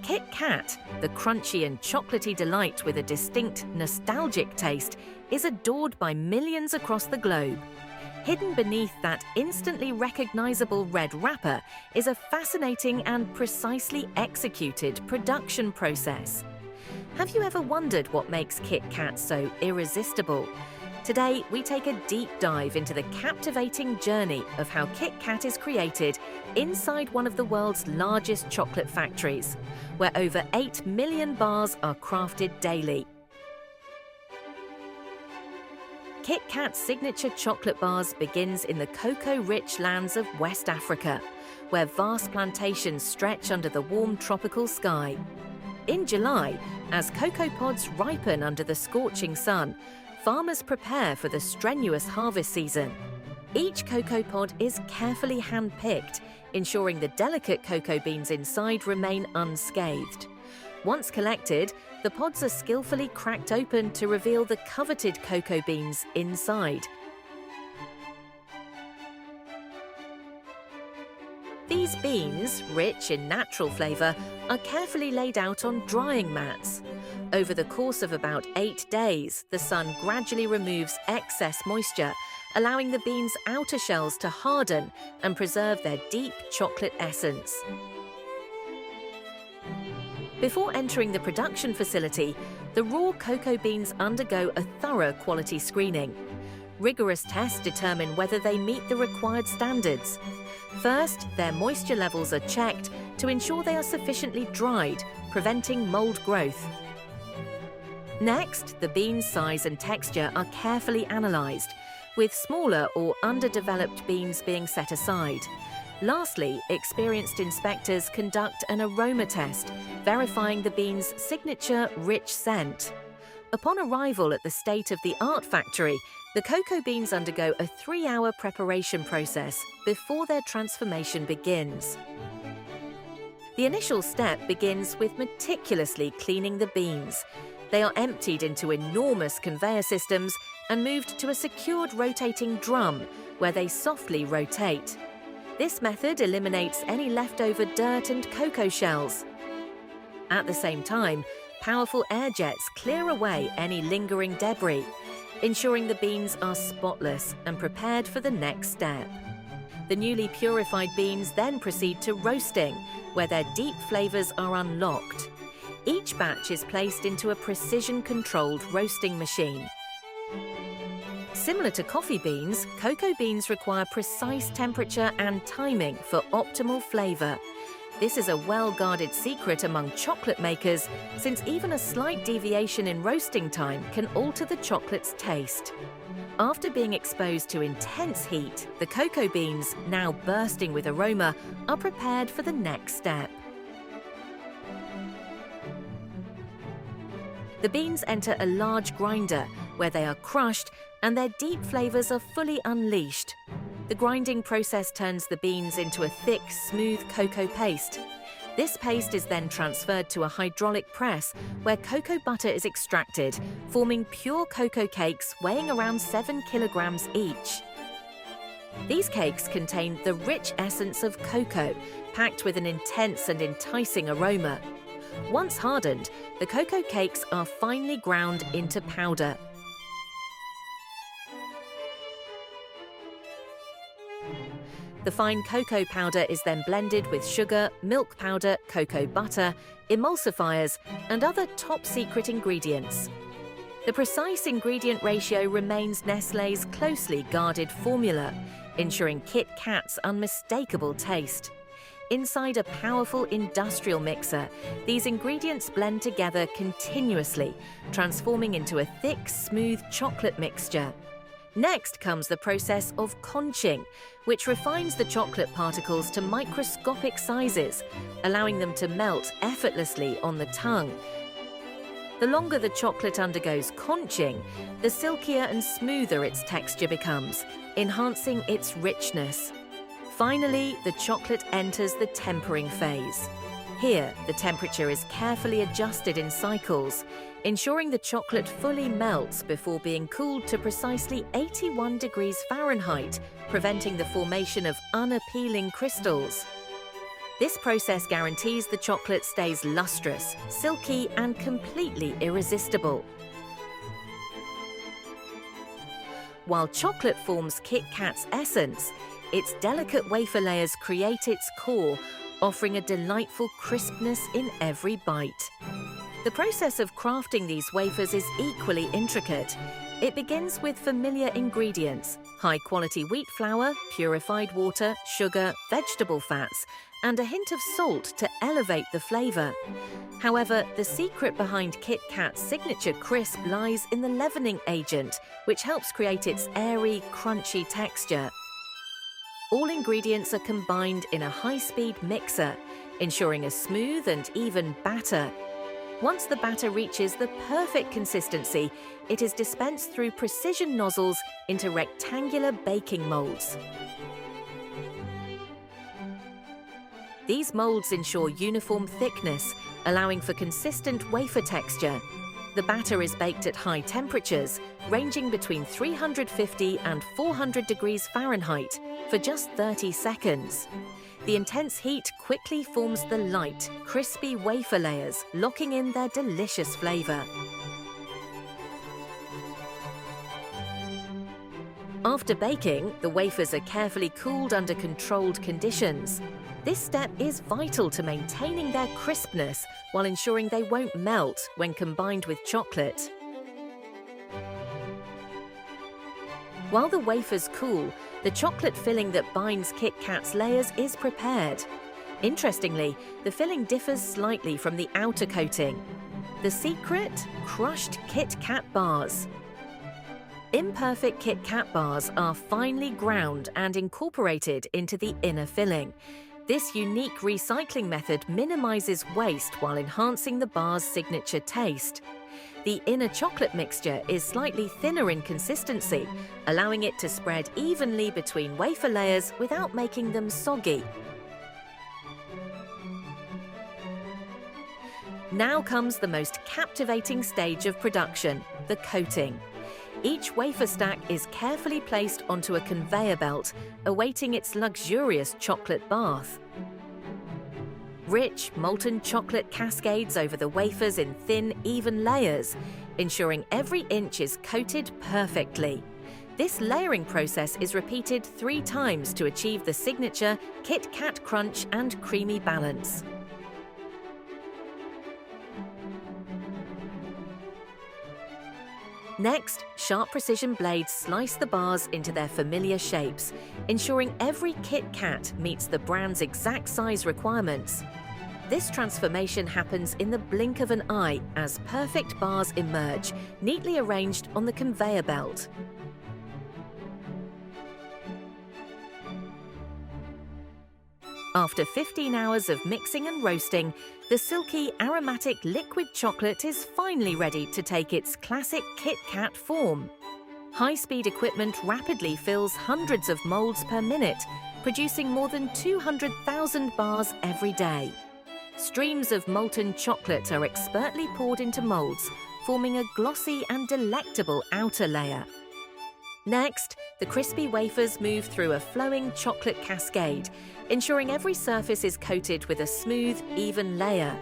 Kitkat, the crunchy and chocolatey delight with a distinct, nostalgic taste, is adored by millions across the globe. Hidden beneath that instantly recognizable red wrapper is a fascinating and precisely executed production process. Have you ever wondered what makes Kitkat so irresistible? Today, we take a deep dive into the captivating journey of how Kitkat is created inside one of the world's largest chocolate factories, where over 8 million bars are crafted daily. Kitkat's signature chocolate bars begins in the cocoa-rich lands of West Africa, where vast plantations stretch under the warm tropical sky. In July, as cocoa pods ripen under the scorching sun, farmers prepare for the strenuous harvest season. Each cocoa pod is carefully hand-picked, ensuring the delicate cocoa beans inside remain unscathed. Once collected, the pods are skillfully cracked open to reveal the coveted cocoa beans inside. These beans, rich in natural flavour, are carefully laid out on drying mats. Over the course of about 8 days, the sun gradually removes excess moisture, allowing the beans' outer shells to harden and preserve their deep chocolate essence. Before entering the production facility, the raw cocoa beans undergo a thorough quality screening. Rigorous tests determine whether they meet the required standards. First, their moisture levels are checked to ensure they are sufficiently dried, preventing mold growth. Next, the beans' size and texture are carefully analysed, with smaller or underdeveloped beans being set aside. Lastly, experienced inspectors conduct an aroma test, verifying the beans' signature rich scent. Upon arrival at the state-of-the-art factory, the cocoa beans undergo a 3-hour preparation process before their transformation begins. The initial step begins with meticulously cleaning the beans. They are emptied into enormous conveyor systems and moved to a secured rotating drum, where they softly rotate. This method eliminates any leftover dirt and cocoa shells. At the same time, powerful air jets clear away any lingering debris, ensuring the beans are spotless and prepared for the next step. The newly purified beans then proceed to roasting, where their deep flavours are unlocked. Each batch is placed into a precision-controlled roasting machine. Similar to coffee beans, cocoa beans require precise temperature and timing for optimal flavour. This is a well-guarded secret among chocolate makers, since even a slight deviation in roasting time can alter the chocolate's taste. After being exposed to intense heat, the cocoa beans, now bursting with aroma, are prepared for the next step. The beans enter a large grinder, where they are crushed and their deep flavours are fully unleashed. The grinding process turns the beans into a thick, smooth cocoa paste. This paste is then transferred to a hydraulic press, where cocoa butter is extracted, forming pure cocoa cakes weighing around 7 kilograms each. These cakes contain the rich essence of cocoa, packed with an intense and enticing aroma. Once hardened, the cocoa cakes are finely ground into powder. The fine cocoa powder is then blended with sugar, milk powder, cocoa butter, emulsifiers, and other top-secret ingredients. The precise ingredient ratio remains Nestlé's closely guarded formula, ensuring Kitkat's unmistakable taste. Inside a powerful industrial mixer, these ingredients blend together continuously, transforming into a thick, smooth chocolate mixture. Next comes the process of conching, which refines the chocolate particles to microscopic sizes, allowing them to melt effortlessly on the tongue. The longer the chocolate undergoes conching, the silkier and smoother its texture becomes, enhancing its richness. Finally, the chocolate enters the tempering phase. Here, the temperature is carefully adjusted in cycles, ensuring the chocolate fully melts before being cooled to precisely 81 degrees Fahrenheit, preventing the formation of unappealing crystals. This process guarantees the chocolate stays lustrous, silky, and completely irresistible. While chocolate forms Kitkat's essence, its delicate wafer layers create its core, offering a delightful crispness in every bite. The process of crafting these wafers is equally intricate. It begins with familiar ingredients: high-quality wheat flour, purified water, sugar, vegetable fats, and a hint of salt to elevate the flavour. However, the secret behind Kitkat's signature crisp lies in the leavening agent, which helps create its airy, crunchy texture. All ingredients are combined in a high-speed mixer, ensuring a smooth and even batter. Once the batter reaches the perfect consistency, it is dispensed through precision nozzles into rectangular baking molds. These molds ensure uniform thickness, allowing for consistent wafer texture. The batter is baked at high temperatures, ranging between 350 and 400 degrees Fahrenheit, for just 30 seconds. The intense heat quickly forms the light, crispy wafer layers, locking in their delicious flavour. After baking, the wafers are carefully cooled under controlled conditions. This step is vital to maintaining their crispness while ensuring they won't melt when combined with chocolate. While the wafers cool, the chocolate filling that binds Kitkat's layers is prepared. Interestingly, the filling differs slightly from the outer coating. The secret? Crushed Kitkat bars. Imperfect Kitkat bars are finely ground and incorporated into the inner filling. This unique recycling method minimizes waste while enhancing the bar's signature taste. The inner chocolate mixture is slightly thinner in consistency, allowing it to spread evenly between wafer layers without making them soggy. Now comes the most captivating stage of production, the coating. Each wafer stack is carefully placed onto a conveyor belt, awaiting its luxurious chocolate bath. Rich, molten chocolate cascades over the wafers in thin, even layers, ensuring every inch is coated perfectly. This layering process is repeated 3 times to achieve the signature Kitkat crunch and creamy balance. Next, sharp precision blades slice the bars into their familiar shapes, ensuring every Kitkat meets the brand's exact size requirements. This transformation happens in the blink of an eye as perfect bars emerge, neatly arranged on the conveyor belt. After 15 hours of mixing and roasting, the silky, aromatic liquid chocolate is finally ready to take its classic Kitkat form. High-speed equipment rapidly fills hundreds of molds per minute, producing more than 200,000 bars every day. Streams of molten chocolate are expertly poured into molds, forming a glossy and delectable outer layer. Next, the crispy wafers move through a flowing chocolate cascade, ensuring every surface is coated with a smooth, even layer.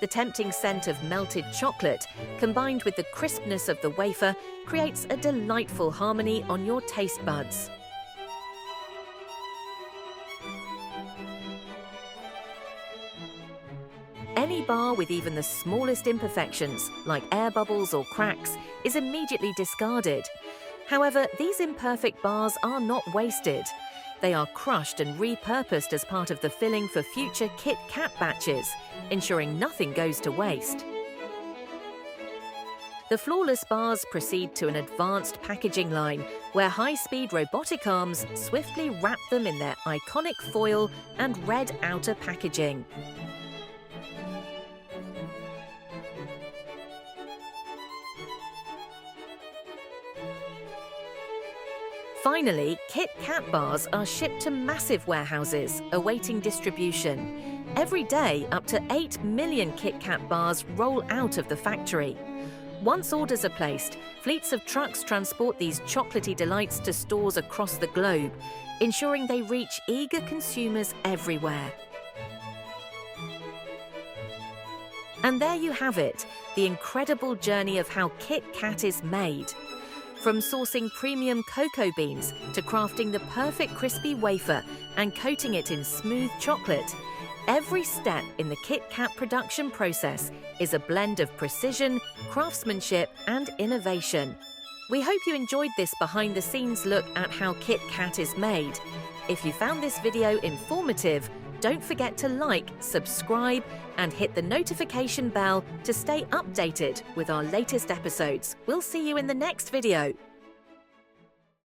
The tempting scent of melted chocolate, combined with the crispness of the wafer, creates a delightful harmony on your taste buds. Any bar with even the smallest imperfections, like air bubbles or cracks, is immediately discarded. However, these imperfect bars are not wasted. They are crushed and repurposed as part of the filling for future Kitkat batches, ensuring nothing goes to waste. The flawless bars proceed to an advanced packaging line, where high-speed robotic arms swiftly wrap them in their iconic foil and red outer packaging. Finally, Kitkat bars are shipped to massive warehouses, awaiting distribution. Every day, up to 8 million Kitkat bars roll out of the factory. Once orders are placed, fleets of trucks transport these chocolatey delights to stores across the globe, ensuring they reach eager consumers everywhere. And there you have it, the incredible journey of how Kitkat is made. From sourcing premium cocoa beans to crafting the perfect crispy wafer and coating it in smooth chocolate, every step in the Kitkat production process is a blend of precision, craftsmanship, and innovation. We hope you enjoyed this behind-the-scenes look at how Kitkat is made. If you found this video informative, don't forget to like, subscribe, and hit the notification bell to stay updated with our latest episodes. We'll see you in the next video.